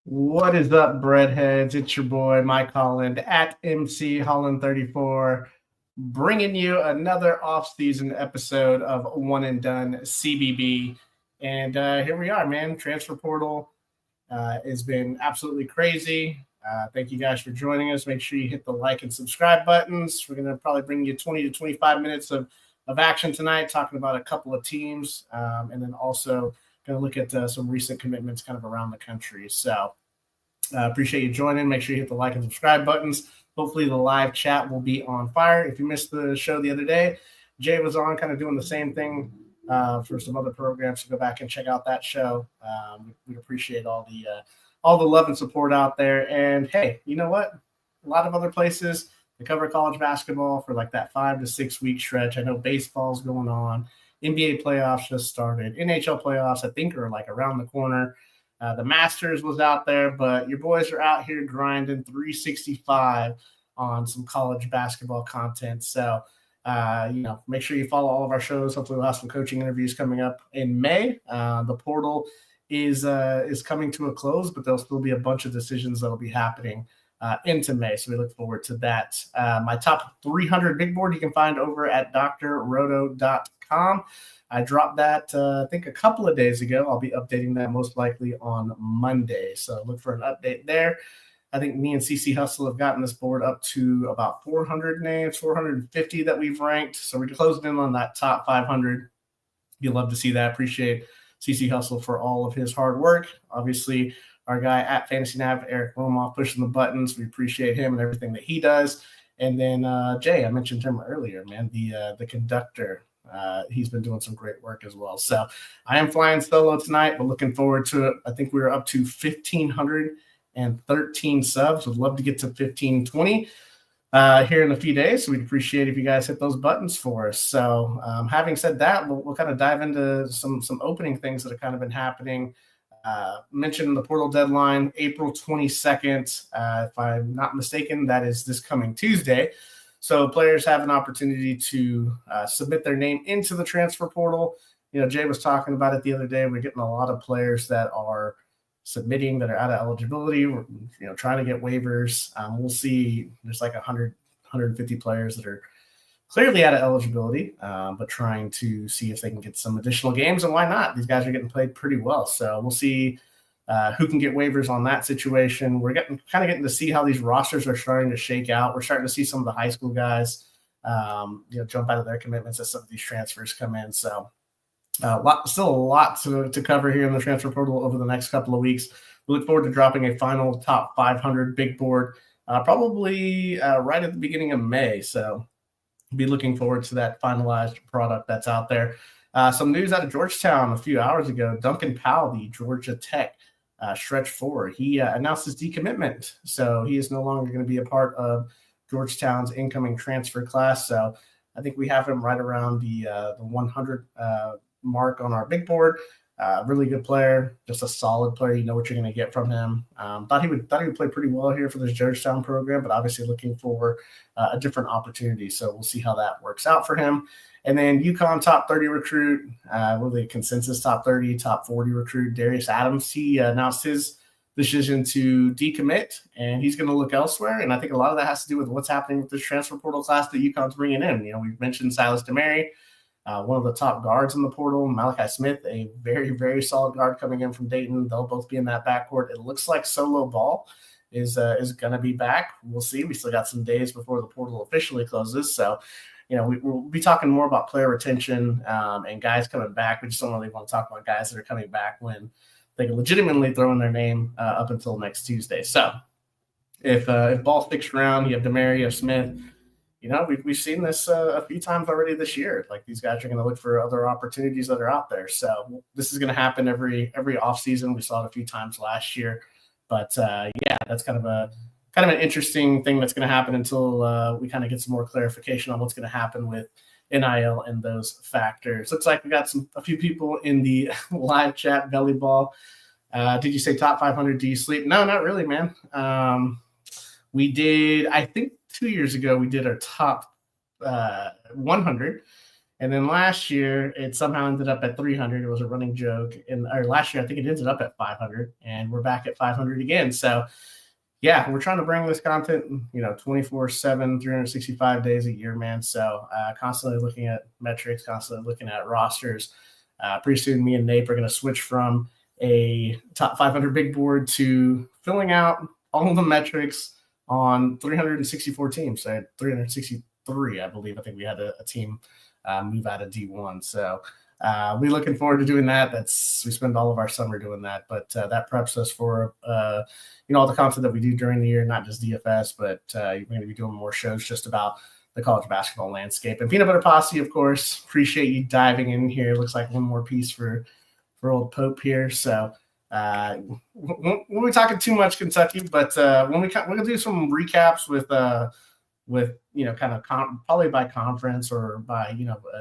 What is up, breadheads? It's your boy, Mike Holland, at MC Holland34, bringing you another off-season episode of One and Done CBB. And here we are, man. Transfer portal has been absolutely crazy. Thank you guys for joining us. Make sure you hit the like and subscribe buttons. We're going to probably bring you 20 to 25 minutes of action tonight, talking about a couple of teams, and then also going to look at some recent commitments kind of around the country. So appreciate you joining. Make sure you hit the like and subscribe buttons. Hopefully the live chat will be on fire. If you missed the show the other day, Jay was on kind of doing the same thing for some other programs. So go back and check out that show. We'd appreciate all the love and support out there. And hey, you know what? A lot of other places they cover college basketball for like that 5 to 6 week stretch. I know baseball's going on. NBA playoffs just started. NHL playoffs, I think, are like around the corner. The Masters was out there, but your boys are out here grinding 365 on some college basketball content. So, make sure you follow all of our shows. Hopefully we'll have some coaching interviews coming up in May. The portal is coming to a close, but there'll still be a bunch of decisions that'll be happening into May. So we look forward to that. My top 300 big board you can find over at drroto.com. I dropped that, I think, a couple of days ago. I'll be updating that most likely on Monday. So look for an update there. I think me and CC Hustle have gotten this board up to about 400 names, 450 that we've ranked. So we're closing in on that top 500. You'd love to see that. Appreciate CC Hustle for all of his hard work. Obviously, our guy at Fantasy Nav, Eric Romoff, pushing the buttons. We appreciate him and everything that he does. And then Jay, I mentioned him earlier, man, the conductor. He's been doing some great work as well. So I am flying solo tonight, but looking forward to it. I think we're up to 1,513 subs. Would love to get to 1,520 here in a few days. So we'd appreciate if you guys hit those buttons for us. So having said that, we'll kind of dive into some opening things that have kind of been happening. Mentioned the portal deadline, April 22nd. If I'm not mistaken, that is this coming Tuesday. So players have an opportunity to submit their name into the transfer portal. You know, Jay was talking about it the other day. We're getting a lot of players that are submitting that are out of eligibility. We're, trying to get waivers. We'll see. There's like 100, 150 players that are clearly out of eligibility, but trying to see if they can get some additional games. And why not? These guys are getting played pretty well. So we'll see who can get waivers on that situation. We're getting to see how these rosters are starting to shake out. We're starting to see some of the high school guys, jump out of their commitments as some of these transfers come in. So still a lot to cover here in the transfer portal over the next couple of weeks. We look forward to dropping a final top 500 big board, probably right at the beginning of May. So be looking forward to that finalized product that's out there. Some news out of Georgetown a few hours ago. Duncan Powell, the Georgia Tech stretch four, he announced his decommitment. So he is no longer going to be a part of Georgetown's incoming transfer class. So I think we have him right around the 100 mark on our big board. Really good player, just a solid player. You know what you're going to get from him. Thought he would play pretty well here for this Georgetown program, but obviously looking for a different opportunity. So we'll see how that works out for him. And then UConn top 30 recruit, really a consensus top 30, top 40 recruit, Darius Adams. He announced his decision to decommit, and he's going to look elsewhere. And I think a lot of that has to do with what's happening with this transfer portal class that UConn's bringing in. We've mentioned Silas DeMary, one of the top guards in the portal. Malachi Smith, a very, very solid guard coming in from Dayton. They'll both be in that backcourt. It looks like Solo Ball is going to be back. We'll see. We still got some days before the portal officially closes. So, we'll be talking more about player retention and guys coming back. We just don't really want to talk about guys that are coming back when they can legitimately throw in their name up until next Tuesday. So if Ball sticks around, you have DeMary, you have Smith. We've seen this a few times already this year. Like, these guys are going to look for other opportunities that are out there. So this is going to happen every offseason. We saw it a few times last year. But, that's kind of an interesting thing that's going to happen until we kind of get some more clarification on what's going to happen with NIL and those factors. Looks like we got a few people in the live chat. Belly Ball. Did you say top 500? Do you sleep? No, not really, man. We did, I think 2 years ago, we did our top 100. And then last year, it somehow ended up at 300. It was a running joke. Or last year, I think it ended up at 500, and we're back at 500 again. So, yeah, we're trying to bring this content, 24/7, 365 days a year, man. So, constantly looking at metrics, constantly looking at rosters. Pretty soon, me and Nate are going to switch from a top 500 big board to filling out all of the metrics on 364 teams. So 363, I believe. I think we had a team move out of D1. So we're looking forward to doing that. We spend all of our summer doing that, but that preps us for all the content that we do during the year, not just DFS, but you're going to be doing more shows just about the college basketball landscape. And Peanut Butter Posse, of course, appreciate you diving in here. Looks like one more piece for old Pope here. So we'll be talking too much Kentucky, but we're going to do some recaps with kind of probably by conference or by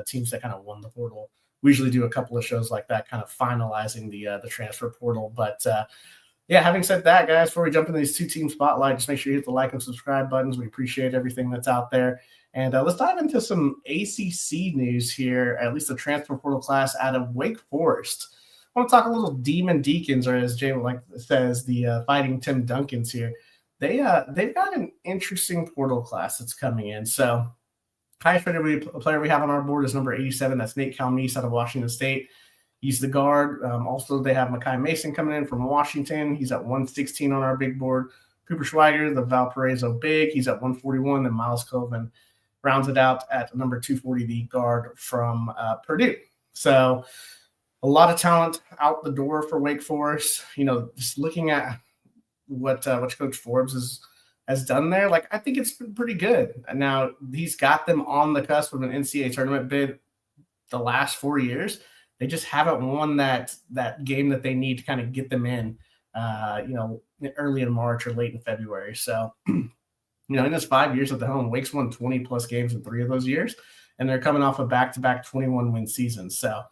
teams that kind of won the portal. We usually do a couple of shows like that, kind of finalizing the transfer portal. But yeah, having said that, guys, before we jump into these 2-team spotlight, just make sure you hit the like and subscribe buttons. We appreciate everything that's out there. And let's dive into some ACC news here, at least the transfer portal class out of Wake Forest. I want to talk a little Demon Deacons, or as Jay says, the Fighting Tim Duncans here. They've got an interesting portal class that's coming in. So highest rated player we have on our board is number 87. That's Nate Calmese out of Washington State. He's the guard. Also, they have Makai Mason coming in from Washington. He's at 116 on our big board. Cooper Schweiger, the Valparaiso big, he's at 141. Then Miles Colvin rounds it out at number 240, the guard from Purdue. So a lot of talent out the door for Wake Forest. Just looking at what Coach Forbes has done there, I think it's been pretty good. And now he's got them on the cusp of an NCAA tournament bid the last 4 years. They just haven't won that game that they need to kind of get them in, early in March or late in February. So, in his 5 years at the helm, Wake's won 20-plus games in 3 of those years, and they're coming off a back-to-back 21-win season. So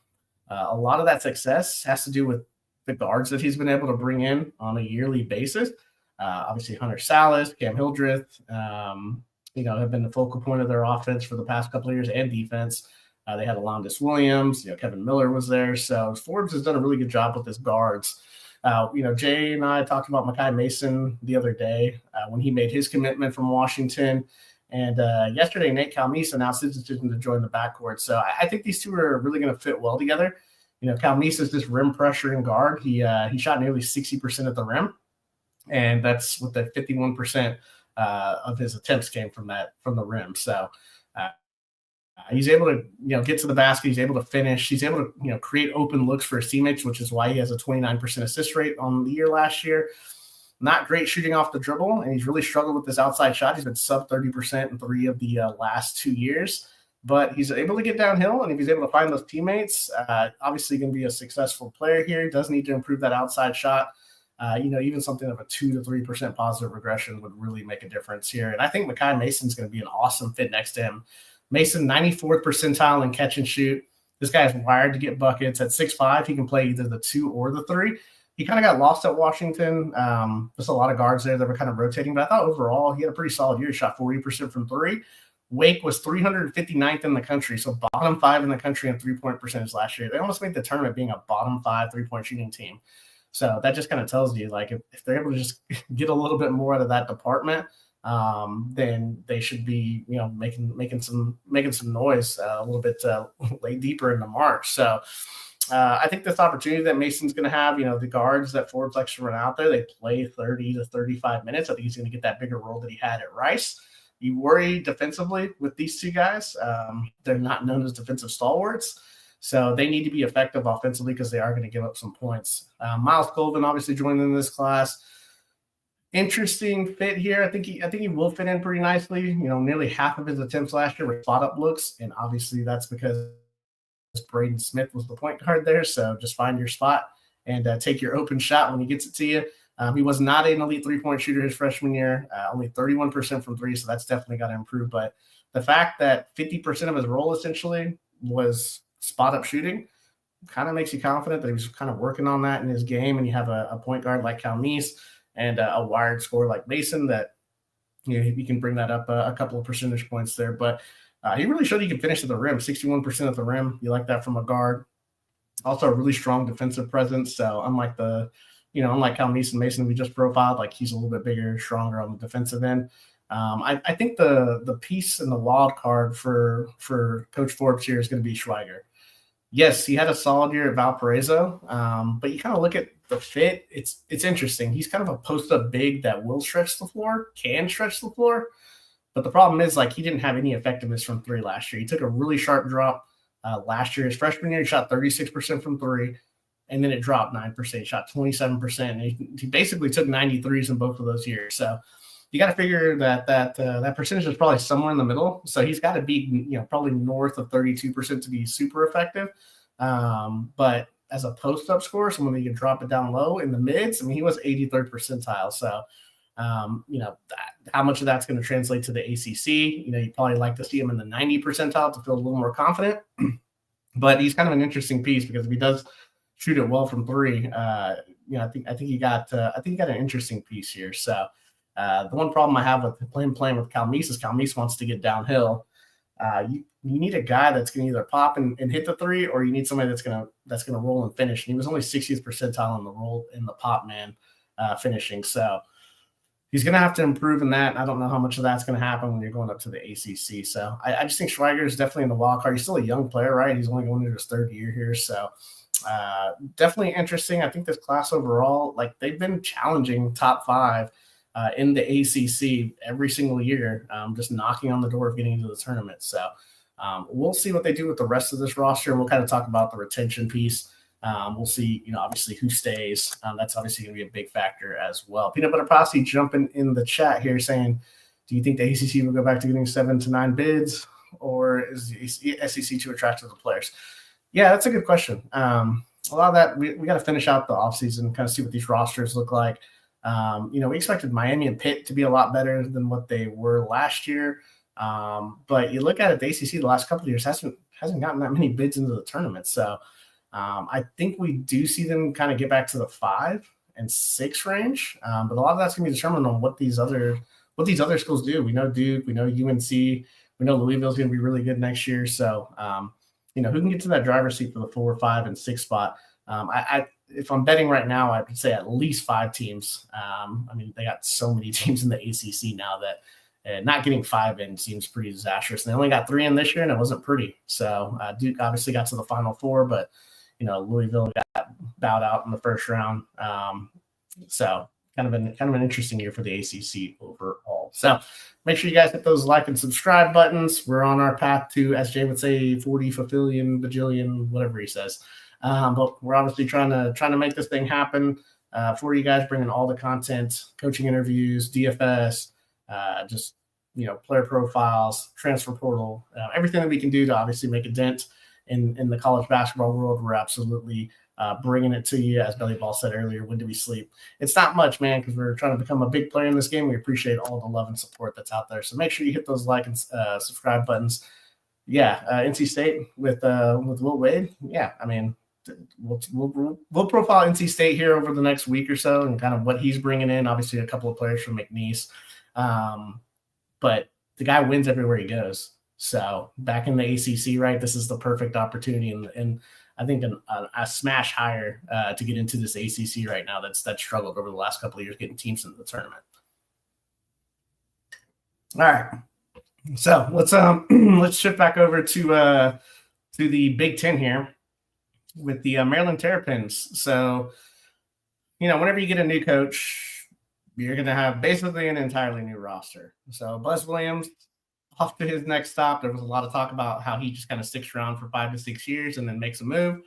a lot of that success has to do with the guards that he's been able to bring in on a yearly basis. Obviously, Hunter Salas, Cam Hildreth, have been the focal point of their offense for the past couple of years, and defense. They had Alondis Williams, Kevin Miller was there. So Forbes has done a really good job with his guards. Jay and I talked about Makai Mason the other day when he made his commitment from Washington. And yesterday, Nate Calmese announced his decision to join the backcourt. So I think these two are really going to fit well together. Calmese is this rim pressuring guard. He shot nearly 60% at the rim, and that's with the 51% of his attempts came from the rim. So he's able to get to the basket. He's able to finish. He's able to create open looks for his teammates, which is why he has a 29% assist rate on the year last year. Not great shooting off the dribble, and he's really struggled with this outside shot. He's been sub 30% in 3 of the last 2 years. But he's able to get downhill, and if he's able to find those teammates, obviously going to be a successful player here. He does need to improve that outside shot. Even something of a 2 to 3% positive regression would really make a difference here. And I think Makai Mason's going to be an awesome fit next to him. Mason, 94th percentile in catch and shoot. This guy is wired to get buckets. At 6'5", he can play either the 2 or the 3. He kind of got lost at Washington. There's a lot of guards there that were kind of rotating, but I thought overall he had a pretty solid year. He shot 40% from 3. Wake was 359th in the country, so bottom 5 in the country in three-point percentage last year. They almost made the tournament being a bottom 5 three-point shooting team. So that just kind of tells you, if they're able to just get a little bit more out of that department, then they should be, making some noise a little bit late deeper into March. So I think this opportunity that Mason's going to have, the guards that Forbes likes to run out there, they play 30 to 35 minutes. I think he's going to get that bigger role that he had at Rice. You worry defensively with these two guys. They're not known as defensive stalwarts, so they need to be effective offensively because they are going to give up some points. Miles Colvin obviously joined in this class. Interesting fit here. I think he will fit in pretty nicely. Nearly half of his attempts last year were spot-up looks, and obviously that's because Braden Smith was the point guard there. So just find your spot and take your open shot when he gets it to you. He was not an elite three-point shooter his freshman year, only 31% from 3, so that's definitely got to improve. But the fact that 50% of his role essentially was spot-up shooting kind of makes you confident that he was kind of working on that in his game, and you have a point guard like Calmese and a wired scorer like Mason that you can bring that up a couple of percentage points there. But He really showed he could finish at the rim, 61% at the rim. You like that from a guard. Also a really strong defensive presence. So unlike Cal Mason we just profiled, like he's a little bit bigger, stronger on the defensive end. I think the piece and the wild card for Coach Forbes here is going to be Schweiger. Yes, he had a solid year at Valparaiso, but you kind of look at the fit. It's interesting. He's kind of a post-up big that will stretch the floor, can stretch the floor. But the problem is, like, he didn't have any effectiveness from three last year. He took a really sharp drop last year. His freshman year, he shot 36% from three, and then it dropped 9%. He shot 27%. And he basically took 93s in both of those years. So you got to figure that percentage is probably somewhere in the middle. So he's got to be, probably north of 32% to be super effective. But as a post-up scorer, someone that you can drop it down low in the mids, I mean, he was 83rd percentile. So, how much of that's going to translate to the ACC? You'd probably like to see him in the 90 percentile to feel a little more confident. But he's kind of an interesting piece because if he does shoot it well from three, I think he got an interesting piece here. So the one problem I have with playing with Cal Meese is Cal Meese wants to get downhill. You need a guy that's going to either pop and hit the three, or you need somebody that's going to roll and finish. And he was only 60th percentile in the roll in the pop man finishing. So he's going to have to improve in that. I don't know how much of that's going to happen when you're going up to the ACC. So I just think Schweiger is definitely in the wild card. He's still a young player, right? He's only going into his third year here. So definitely interesting. I think this class overall, like, they've been challenging top five in the ACC every single year, just knocking on the door of getting into the tournament. So we'll see what they do with the rest of this roster, and we'll kind of talk about the retention piece. We'll see, obviously who stays. That's obviously going to be a big factor as well. Peanut Butter Posse jumping in the chat here saying, do you think the ACC will go back to getting 7 to 9 bids, or is the SEC too attractive to players? Yeah, that's a good question. A lot of that, we got to finish out the offseason, kind of see what these rosters look like. We expected Miami and Pitt to be a lot better than what they were last year. But you look at it, the ACC the last couple of years hasn't gotten that many bids into the tournament. So I think we do see them kind of get back to the 5 and 6 range. But a lot of that's going to be determined on what these other schools do. We know Duke, we know UNC, we know Louisville's going to be really good next year. So, who can get to that driver's seat for the 4, 5, and 6 spot? If I'm betting right now, I would say at least 5 teams. They got so many teams in the ACC now that not getting 5 in seems pretty disastrous. And they only got 3 in this year, and it wasn't pretty. So Duke obviously got to the Final Four, but Louisville got bowed out in the first round. So kind of an interesting year for the ACC overall. So make sure you guys hit those like and subscribe buttons. We're on our path to, as Jay would say, 40 fulfillion, bajillion, whatever he says. But we're obviously trying to make this thing happen for you guys, bringing all the content, coaching interviews, DFS, player profiles, transfer portal, everything that we can do to obviously make a dent in the college basketball world. We're absolutely bringing it to you. As Belly Ball said earlier, when do we sleep? It's not much, man, because we're trying to become a big player in this game. We appreciate all the love and support that's out there. So make sure you hit those like and subscribe buttons. Yeah, NC State with Will Wade. Yeah, we'll profile NC State here over the next week or so and kind of what he's bringing in. Obviously, a couple of players from McNeese, but the guy wins everywhere he goes. So back in the ACC, right? This is the perfect opportunity, and I think a smash hire to get into this ACC right now. That's struggled over the last couple of years getting teams into the tournament. All right, so let's shift back over to the Big Ten here with the Maryland Terrapins. So, whenever you get a new coach, you're going to have basically an entirely new roster. So Buzz Williams, off to his next stop. There was a lot of talk about how he just kind of sticks around for 5 to 6 years and then makes a move.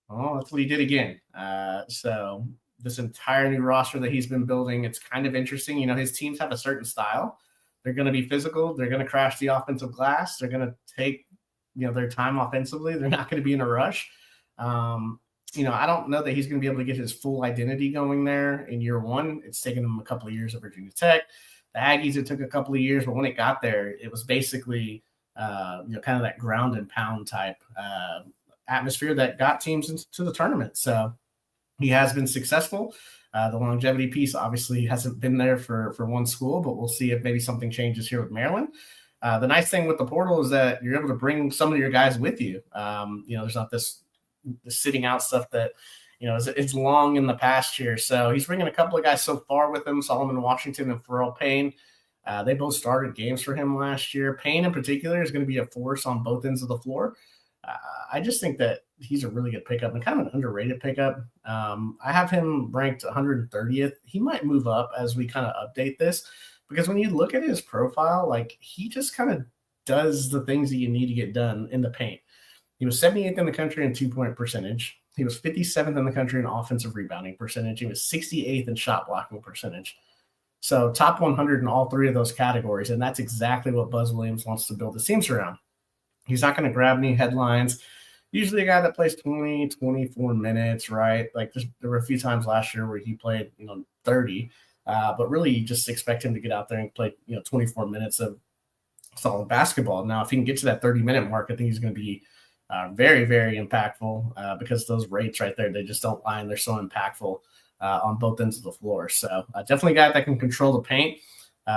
Well, that's what he did again. So this entire new roster that he's been building, it's kind of interesting. His teams have a certain style. They're going to be physical. They're going to crash the offensive glass. They're going to take, their time offensively. They're not going to be in a rush. I don't know that he's going to be able to get his full identity going there in year one. It's taken him a couple of years at Virginia Tech. The Aggies, it took a couple of years, but when it got there, it was basically, kind of that ground and pound type atmosphere that got teams into the tournament. So he has been successful. The longevity piece obviously hasn't been there for one school, but we'll see if maybe something changes here with Maryland. The nice thing with the portal is that you're able to bring some of your guys with you. There's not this sitting out stuff that, it's long in the past year. So he's bringing a couple of guys so far with him, Solomon Washington and Pharrell Payne. They both started games for him last year. Payne in particular is going to be a force on both ends of the floor. I just think that he's a really good pickup and kind of an underrated pickup. I have him ranked 130th. He might move up as we kind of update this, because when you look at his profile, like, he just kind of does the things that you need to get done in the paint. He was 78th in the country in 2-point percentage. He was 57th in the country in offensive rebounding percentage. He was 68th in shot blocking percentage. So top 100 in all three of those categories, and that's exactly what Buzz Williams wants to build his teams around. He's not going to grab any headlines. Usually a guy that plays 20, 24 minutes, right? Like, there were a few times last year where he played, 30, but really you just expect him to get out there and play, 24 minutes of solid basketball. Now, if he can get to that 30-minute mark, I think he's going to be very, very impactful because those rates right there, they just don't lie, and they're so impactful on both ends of the floor. So definitely a guy that can control the paint.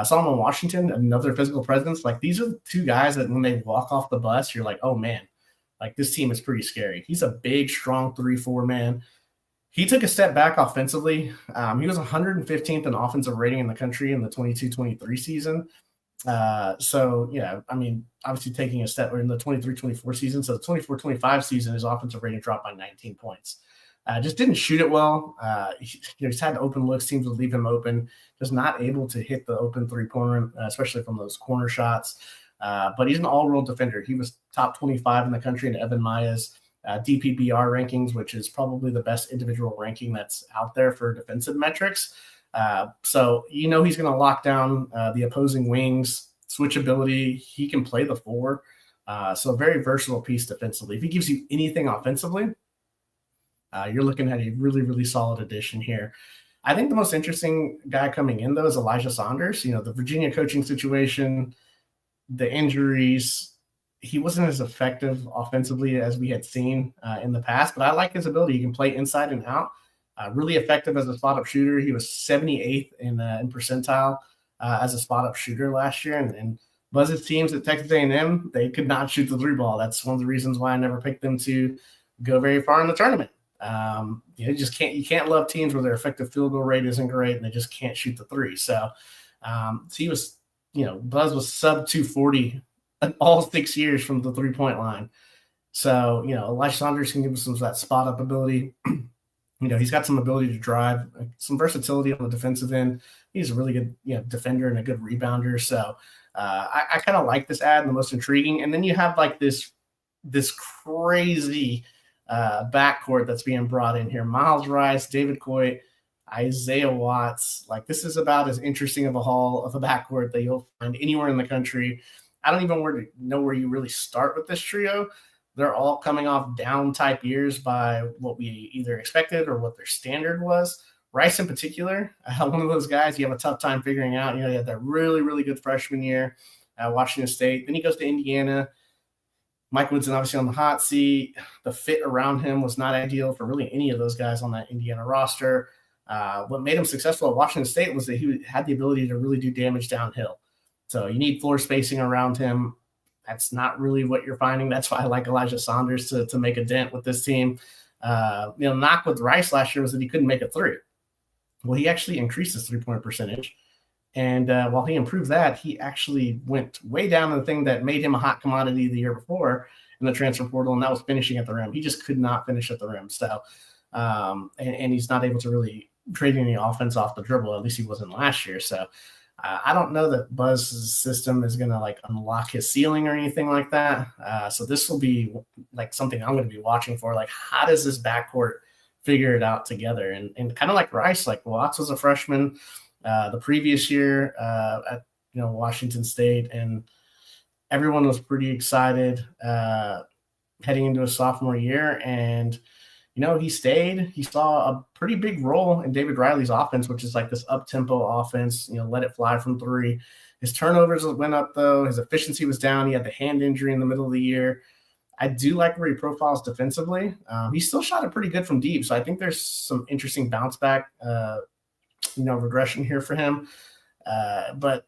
Solomon Washington, another physical presence. Like, these are the two guys that when they walk off the bus, you're like, oh, man, like, this team is pretty scary. He's a big, strong 3-4 man. He took a step back offensively. He was 115th in offensive rating in the country in the 22-23 season. Obviously taking a step in the 23-24 season. So the 24-25 season, his offensive rating dropped by 19 points. Just didn't shoot it well. He's had open looks, teams would leave him open, just not able to hit the open three-pointer, especially from those corner shots. But he's an all-world defender. He was top 25 in the country in Evan Maya's DPBR rankings, which is probably the best individual ranking that's out there for defensive metrics. So he's going to lock down the opposing wings, switchability. He can play the four. So a very versatile piece defensively. If he gives you anything offensively, you're looking at a really, really solid addition here. I think the most interesting guy coming in, though, is Elijah Saunders. The Virginia coaching situation, the injuries, he wasn't as effective offensively as we had seen in the past, but I like his ability. He can play inside and out. Really effective as a spot-up shooter. He was 78th in percentile as a spot-up shooter last year. And Buzz's teams at Texas A&M, they could not shoot the three ball. That's one of the reasons why I never picked them to go very far in the tournament. You can't love teams where their effective field goal rate isn't great and they just can't shoot the three. So he was, Buzz was sub 240 all 6 years from the 3-point line. So, Elijah Saunders can give us some of that spot-up ability. He's got some ability to drive, some versatility on the defensive end. He's a really good, defender and a good rebounder. So I kind of like this ad, and the most intriguing. And then you have like this crazy backcourt that's being brought in here. Miles Rice, David Coit, Isaiah Watts. Like, this is about as interesting of a haul of a backcourt that you'll find anywhere in the country. I don't even know where you really start with this trio. They're all coming off down type years by what we either expected or what their standard was. Rice in particular, one of those guys you have a tough time figuring out. He had that really, really good freshman year at Washington State. Then he goes to Indiana. Mike Woodson obviously on the hot seat. The fit around him was not ideal for really any of those guys on that Indiana roster. What made him successful at Washington State was that he had the ability to really do damage downhill. So you need floor spacing around him. That's not really what you're finding. That's why I like Elijah Saunders to make a dent with this team. Knock with Rice last year was that he couldn't make a three. Well, he actually increased his 3-point percentage. And while he improved that, he actually went way down to the thing that made him a hot commodity the year before in the transfer portal, and that was finishing at the rim. He just could not finish at the rim. So, and he's not able to really create any offense off the dribble. At least he wasn't last year. So I don't know that Buzz's system is going to like unlock his ceiling or anything like that. So this will be like something I'm going to be watching for. Like, how does this backcourt figure it out together? And kind of like Rice, like Watts was a freshman the previous year at Washington State, and everyone was pretty excited heading into a sophomore year. And he stayed. He saw a pretty big role in David Riley's offense, which is like this up-tempo offense, let it fly from three. His turnovers went up, though. His efficiency was down. He had the hand injury in the middle of the year. I do like where he profiles defensively. He still shot it pretty good from deep, so I think there's some interesting bounce back, regression here for him. But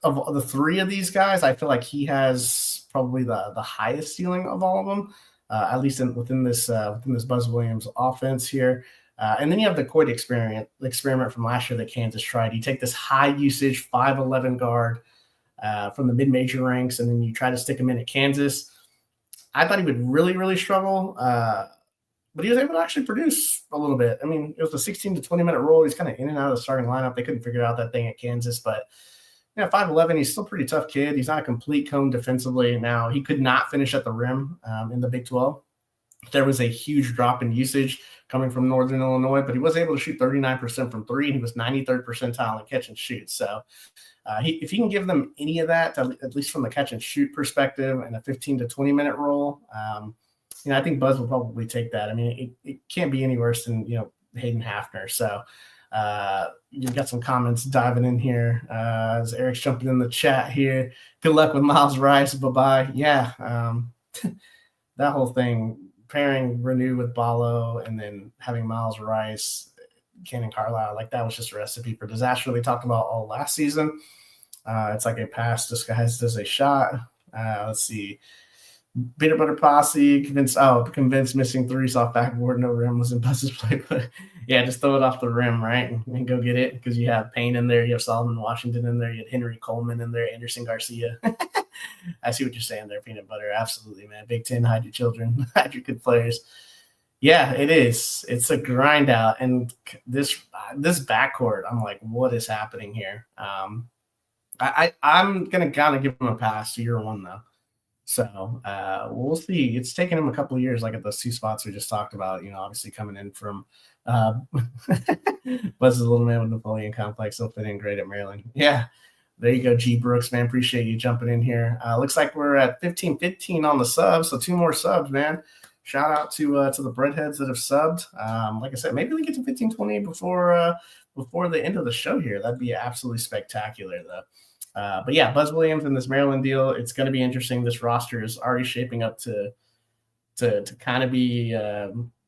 of the three of these guys, I feel like he has probably the highest ceiling of all of them, at least within this Buzz Williams offense here. And then you have the Coit experiment from last year that Kansas tried. You take this high usage 5'11" guard from the mid-major ranks, and then you try to stick him in at Kansas. I thought he would really, really struggle, but he was able to actually produce a little bit. I mean, it was a 16 to 20-minute role. He's kind of in and out of the starting lineup. They couldn't figure out that thing at Kansas, but 5'11", he's still a pretty tough kid. He's not a complete cone defensively. Now, he could not finish at the rim in the Big 12. There was a huge drop in usage coming from Northern Illinois, but he was able to shoot 39% from three, and he was 93rd percentile in catch and shoot. So if he can give them any of that, at least from the catch and shoot perspective, and a 15 to 20-minute role, I think Buzz will probably take that. I mean, it can't be any worse than, Hayden Hafner. So you've got some comments diving in here as Eric's jumping in the chat here. Good luck with Miles Rice. Bye-bye. Yeah, that whole thing, pairing Renew with Ballo and then having Miles Rice, Cannon Carlisle, like that was just a recipe for disaster. They talked about all last season. It's like a pass disguised as a shot. Let's see. Peanut Butter Posse convinced missing threes off backboard, no rim was in Buzz's play. But yeah, just throw it off the rim, right? And go get it, because you have Payne in there, you have Solomon Washington in there, you have Henry Coleman in there, Anderson Garcia. I see what you're saying there, Peanut Butter. Absolutely, man. Big Ten, hide your children, hide your good players. Yeah, it is. It's a grind out. And this backcourt, I'm like, what is happening here? I'm going to kind of give him a pass to year one, though. So we'll see. It's taken him a couple of years, like at those two spots we just talked about, obviously coming in from Buzz's little man with Napoleon complex. He'll fit in great at Maryland. Yeah, there you go, G. Brooks, man. Appreciate you jumping in here. Looks like we're at 15 on the subs, so 2 more subs, man. Shout out to the breadheads that have subbed. Like I said, maybe we get to 15-20 before the end of the show here. That'd be absolutely spectacular, though. But yeah, Buzz Williams and this Maryland deal, it's going to be interesting. This roster is already shaping up to kind of be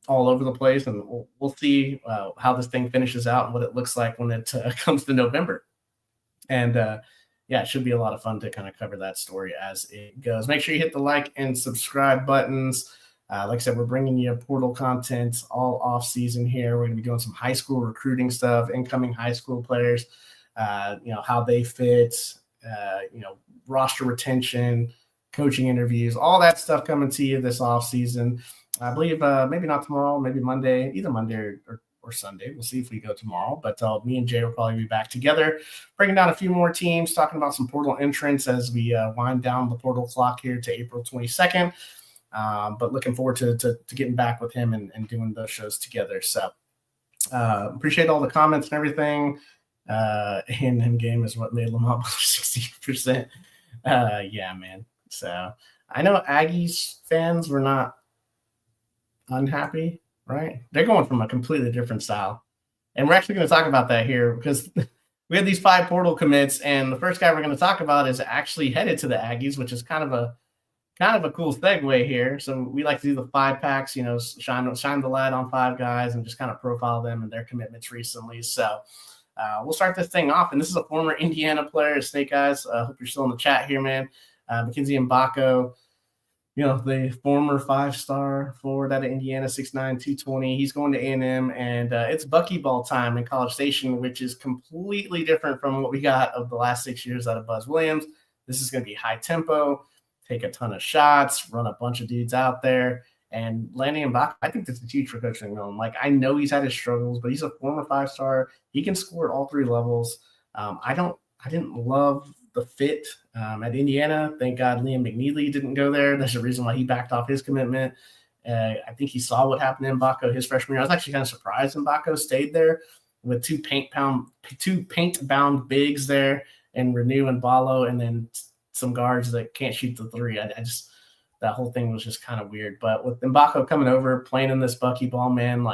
all over the place, and we'll see how this thing finishes out and what it looks like when it comes to November. And yeah, it should be a lot of fun to kind of cover that story as it goes. Make sure you hit the like and subscribe buttons. Like I said, we're bringing you portal content all off season here. We're going to be doing some high school recruiting stuff, incoming high school players. How they fit, roster retention, coaching interviews, all that stuff coming to you this off season. I believe maybe not tomorrow, maybe Monday, either Monday or Sunday. We'll see if we go tomorrow. But me and Jay will probably be back together, breaking down a few more teams, talking about some portal entrants as we wind down the portal clock here to April 22nd. But looking forward to getting back with him and doing those shows together. So appreciate all the comments and everything. A&M game is what made Lamont 60%. Yeah, man. So I know Aggies fans were not unhappy, right? They're going from a completely different style. And we're actually going to talk about that here because we have these 5 portal commits, and the first guy we're going to talk about is actually headed to the Aggies, which is kind of a cool segue here. So we like to do the 5 packs, shine the light on 5 guys and just kind of profile them and their commitments recently. So we'll start this thing off, and this is a former Indiana player, Snake Eyes. Hope you're still in the chat here, man. Mackenzie Mbako, the former 5-star forward out of Indiana, 6'9", 220. He's going to A&M, and it's buckyball time in College Station, which is completely different from what we got of the last 6 years out of Buzz Williams. This is going to be high tempo, take a ton of shots, run a bunch of dudes out there. And Lanny Mbaka, I think this is huge for Coach McMillan. Like, I know he's had his struggles, but he's a former 5-star. He can score at all 3 levels. I didn't love the fit at Indiana. Thank God Liam McNeely didn't go there. There's a reason why he backed off his commitment. I think he saw what happened to Mbako his freshman year. I was actually kind of surprised Mbako stayed there with 2 paint-bound bigs there, and Renew and Ballo, and then some guards that can't shoot the 3. I just that whole thing was just kind of weird. But with Mbako coming over, playing in this buckyball, man,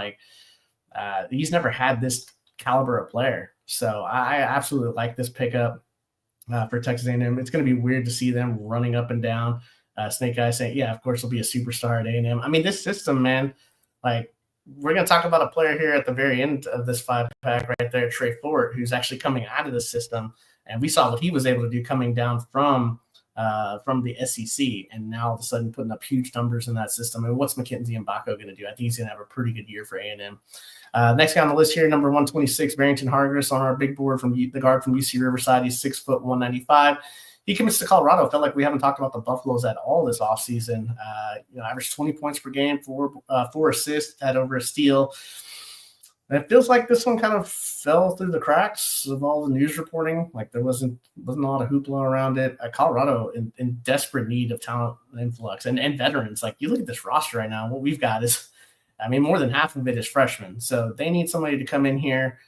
he's never had this caliber of player. So I absolutely like this pickup for Texas A&M. It's going to be weird to see them running up and down. Snake Eyes saying, yeah, of course, he'll be a superstar at A&M. I mean, this system, man, we're going to talk about a player here at the very end of this 5-pack right there, Trey Fort, who's actually coming out of the system. And we saw what he was able to do coming down from the SEC, and now all of a sudden putting up huge numbers in that system. And what's Mackenzie Mbako going to do? I think he's going to have a pretty good year for A&M. Next guy on the list here, number 126, Barrington Hargis on our big board from the guard from UC Riverside. He's 6 foot 195. He commits to Colorado. Felt like we haven't talked about the Buffaloes at all this offseason. Averaged 20 points per game, four assists, had over a steal. And it feels like this one kind of fell through the cracks of all the news reporting. Like there wasn't a lot of hoopla around it. Colorado in desperate need of talent influx and veterans. Like you look at this roster right now, what we've got is, more than half of it is freshmen. So they need somebody to come in here.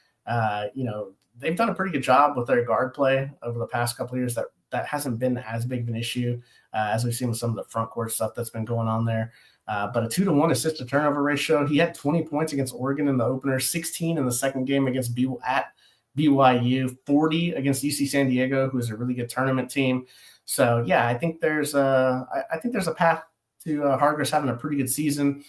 They've done a pretty good job with their guard play over the past couple of years. That hasn't been as big of an issue as we've seen with some of the front court stuff that's been going on there. But a 2-to-1 assist to turnover ratio. He had 20 points against Oregon in the opener, 16 in the second game against BYU, 40 against UC San Diego, who is a really good tournament team. So yeah, I think there's a path to Hargis having a pretty good season.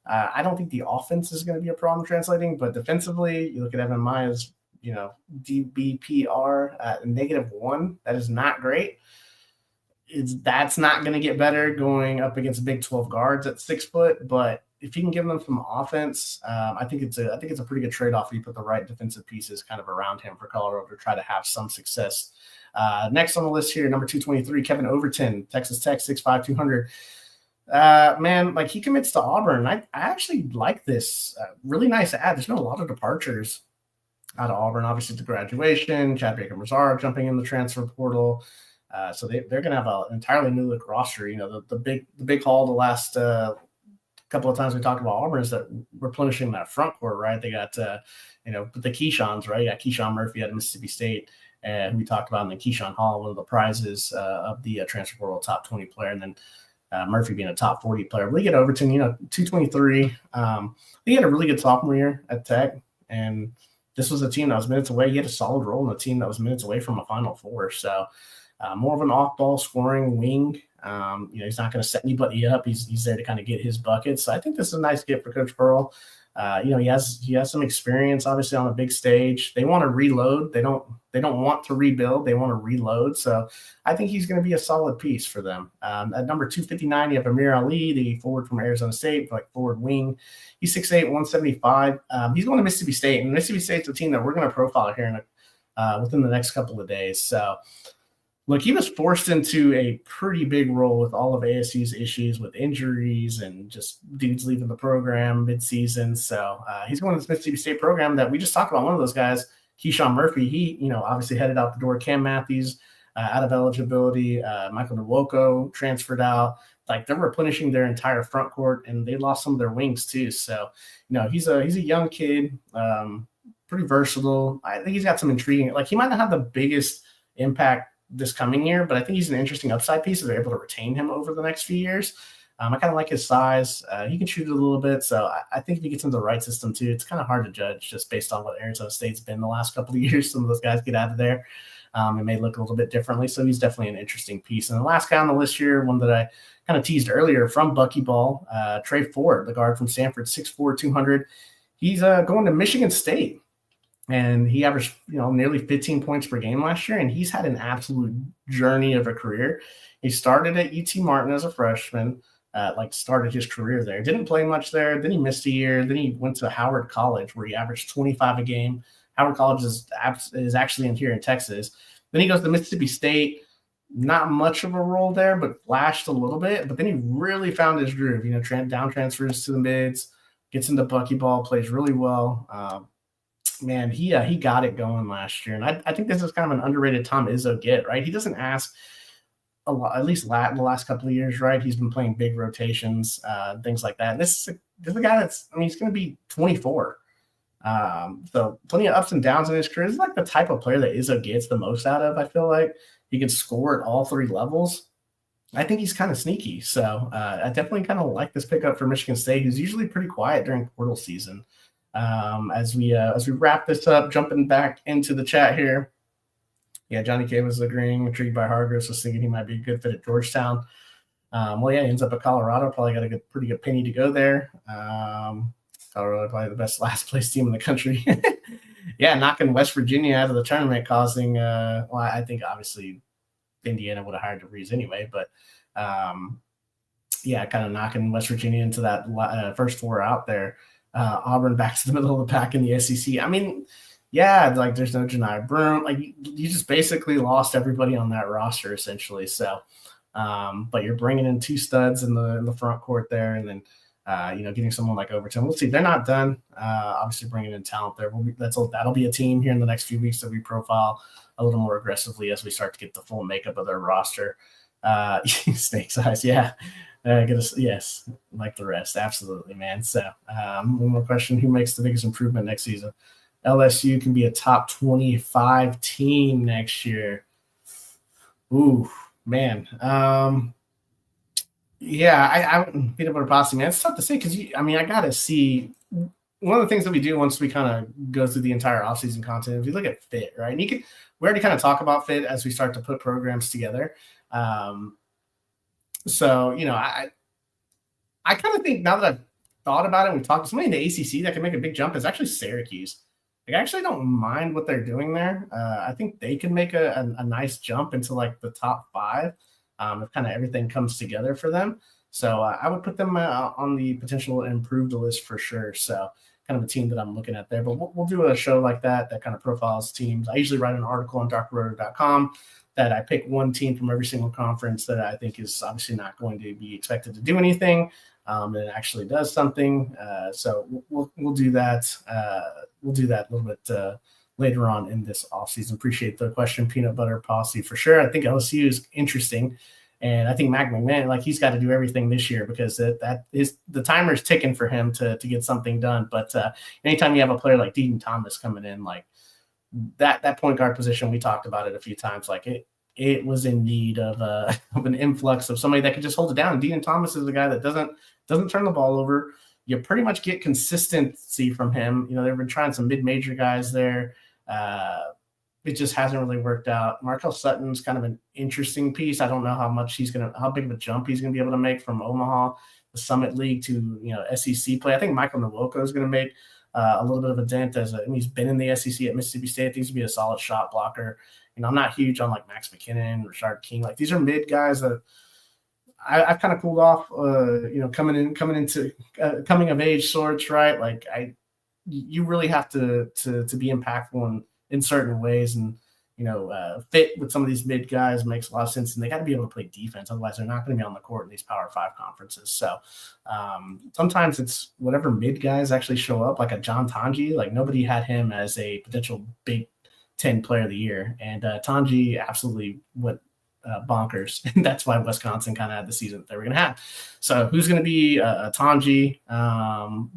I don't think the offense is going to be a problem translating, but defensively, you look at Evan Maya's, DBPR at -1. That is not great. That's not going to get better going up against Big 12 guards at 6 foot. But if you can give them some offense, I think it's a pretty good trade-off if you put the right defensive pieces kind of around him for Colorado to try to have some success. Next on the list here, number 223, Kevin Overton, Texas Tech, 6'5", 200. He commits to Auburn. I actually like this. Really nice ad. There's not a lot of departures out of Auburn. Obviously, the graduation, Chad Baker-Mazara jumping in the transfer portal. So they're going to have an entirely new look roster. The big haul the last couple of times we talked about Auburn is that replenishing that front court, right? They got, the Keyshawn's, right? You got Keyshawn Murphy at Mississippi State, and we talked about in the Keyshawn Hall, one of the prizes of the transfer portal top 20 player, and then Murphy being a top 40 player. We get Overton, 223. He had a really good sophomore year at Tech, and this was a team that was minutes away. He had a solid role in a team that was minutes away from a Final Four. So more of an off-ball scoring wing. He's not going to set anybody up. He's there to kind of get his buckets. So I think this is a nice get for Coach Pearl. He has some experience, obviously, on a big stage. They want to reload. They don't want to rebuild. They want to reload. So I think he's going to be a solid piece for them. At number 259, you have Amir Ali, the forward from Arizona State, like forward wing. He's 6'8", 175. He's going to Mississippi State, and Mississippi State's a team that we're going to profile here within the next couple of days. So look, he was forced into a pretty big role with all of ASU's issues with injuries and just dudes leaving the program midseason. So he's going to this Mississippi State program that we just talked about. One of those guys, Keyshawn Murphy, he obviously headed out the door. Cam Matthews out of eligibility. Michael Nwoko transferred out. Like they're replenishing their entire front court, and they lost some of their wings too. So he's a young kid, pretty versatile. I think he's got some intriguing. Like he might not have the biggest impact this coming year, but I think he's an interesting upside piece if they're able to retain him over the next few years. I kind of like his size. He can shoot it a little bit, so I think if he gets into the right system too, it's kind of hard to judge just based on what Arizona State's been the last couple of years. Some of those guys get out of there. It may look a little bit differently, so he's definitely an interesting piece. And the last guy on the list here, one that I kind of teased earlier from Buckyball, Trey Ford, the guard from Stanford, 6'4", 200. He's going to Michigan State. And he averaged, nearly 15 points per game last year, and he's had an absolute journey of a career. He started at UT Martin as a freshman, started his career there. Didn't play much there. Then he missed a year. Then he went to Howard College, where he averaged 25 a game. Howard College is actually in here in Texas. Then he goes to Mississippi State. Not much of a role there, but flashed a little bit. But then he really found his groove. Down transfers to the mids, gets into Buckyball, plays really well. Man, he got it going last year. And I think this is kind of an underrated Tom Izzo get, right? He doesn't ask a lot, at least the last couple of years, right? He's been playing big rotations, things like that. And this is a guy he's going to be 24. So plenty of ups and downs in his career. This is like the type of player that Izzo gets the most out of, I feel like. He can score at all three levels. I think he's kind of sneaky. So I definitely kind of like this pickup for Michigan State, who's usually pretty quiet during portal season. As we wrap this up, jumping back into the chat here. Yeah, Johnny K was agreeing, intrigued by Hargis, was thinking he might be a good fit at Georgetown. He ends up at Colorado, probably got a pretty good penny to go there. Colorado probably the best last place team in the country. yeah, knocking West Virginia out of the tournament, causing well, I think obviously Indiana would have hired DeVries anyway, but yeah, kind of knocking West Virginia into that first four out there. Auburn back to the middle of the pack in the SEC. I mean, yeah, like there's no Janai Broome. Like you just basically lost everybody on that roster essentially. So, but you're bringing in two studs in the front court there, and then getting someone like Overton. We'll see. They're not done. Obviously, bringing in talent there. That'll be a team here in the next few weeks that we profile a little more aggressively as we start to get the full makeup of their roster. Snake's eyes, yeah. Yes, like the rest, absolutely, man. So, one more question: who makes the biggest improvement next season? LSU can be a top 25 team next year. Ooh, man. Yeah, I wouldn't beat up a posse, man. It's tough to say because I gotta see. One of the things that we do once we kind of go through the entire offseason content, if you look at fit, right? And we already kind of talk about fit as we start to put programs together. So, I kind of think now that I've thought about it, and we've talked to somebody in the ACC that can make a big jump is actually Syracuse. Like, I actually don't mind what they're doing there. I think they can make a nice jump into like the top 5 if kind of everything comes together for them. So I would put them on the potential improved list for sure. So kind of a team that I'm looking at there. But we'll do a show like that kind of profiles teams. I usually write an article on darkrotor.com that I pick one team from every single conference that I think is obviously not going to be expected to do anything. And it actually does something. So we'll do that. We'll do that a little bit later on in this offseason. Appreciate the question, Peanut Butter Policy, for sure. I think LSU is interesting. And I think Mac McMahon, like, he's got to do everything this year because the timer is ticking for him to get something done. But anytime you have a player like Deaton Thomas coming in, like that point guard position, we talked about it a few times. Like it was in need of an influx of somebody that could just hold it down. And Deaton Thomas is a guy that doesn't turn the ball over. You pretty much get consistency from him. They've been trying some mid-major guys there. It just hasn't really worked out. Markel Sutton's kind of an interesting piece. I don't know how big of a jump he's going to be able to make from Omaha, the Summit League, to SEC play. I think Michael Nwoko is going to make a little bit of a dent he's been in the SEC at Mississippi State. I think he's going to be a solid shot blocker. I'm not huge on like Max McKinnon, Rashard King. Like, these are mid guys that I've kind of cooled off. Coming of age sorts, right? Like you really have to be impactful in certain ways, and fit with some of these mid guys makes a lot of sense, and they got to be able to play defense. Otherwise, they're not going to be on the court in these Power 5 conferences. So sometimes it's whatever mid guys actually show up, like a John Tanji. Like, nobody had him as a potential Big 10 player of the year, and Tanji absolutely went bonkers, and that's why Wisconsin kind of had the season that they were going to have. So who's going to be a Tanji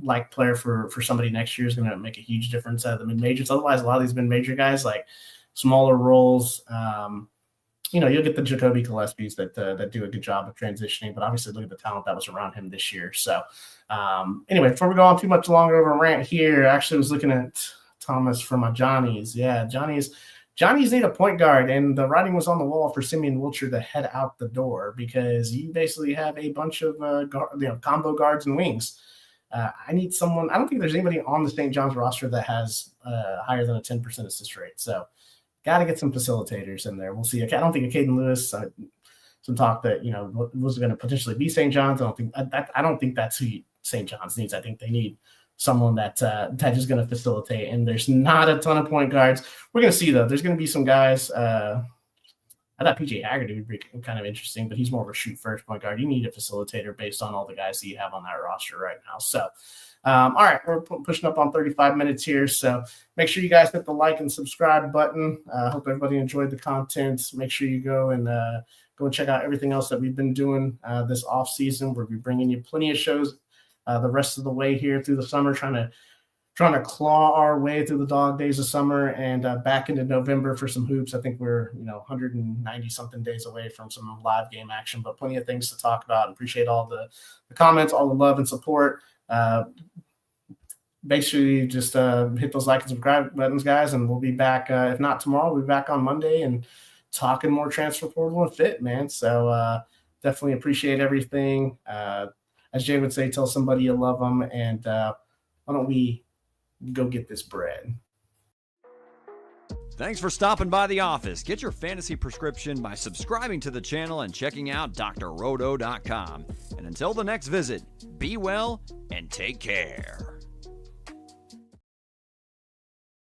like player for somebody next year is going to make a huge difference out of the mid-majors. Otherwise, a lot of these mid-major guys, like smaller roles, you'll get the Jacoby Gillespie's that do a good job of transitioning, but obviously look at the talent that was around him this year. So anyway, before we go on too much longer of a rant here, I actually was looking at Thomas for my Johnnies. Yeah, Johnnies need a point guard, and the writing was on the wall for Simeon Wilcher to head out the door because you basically have a bunch of combo guards and wings. I need someone. I don't think there's anybody on the St. John's roster that has higher than a 10% assist rate. So got to get some facilitators in there. We'll see. I don't think Caden Lewis. Some talk that was going to potentially be St. John's. I don't think that's who St. John's needs. I think they need someone that is going to facilitate, and there's not a ton of point guards. We're going to see, though. There's going to be some guys. I thought PJ Haggerty would be kind of interesting, but he's more of a shoot-first point guard. You need a facilitator based on all the guys that you have on that roster right now. So, all right, we're pushing up on 35 minutes here, so make sure you guys hit the like and subscribe button. Hope everybody enjoyed the content. Make sure you go and check out everything else that we've been doing this off-season. We'll be bringing you plenty of shows the rest of the way here through the summer, trying to claw our way through the dog days of summer and back into November for some hoops. I think we're 190 something days away from some live game action, but plenty of things to talk about. Appreciate all the comments, all the love and support. Make sure you just hit those like and subscribe buttons, guys, and we'll be back. If not tomorrow, we'll be back on Monday and talking more transfer portal and fit, man. So definitely appreciate everything. As Jay would say, tell somebody you love them, and why don't we go get this bread? Thanks for stopping by the office. Get your fantasy prescription by subscribing to the channel and checking out drroto.com. And until the next visit, be well and take care.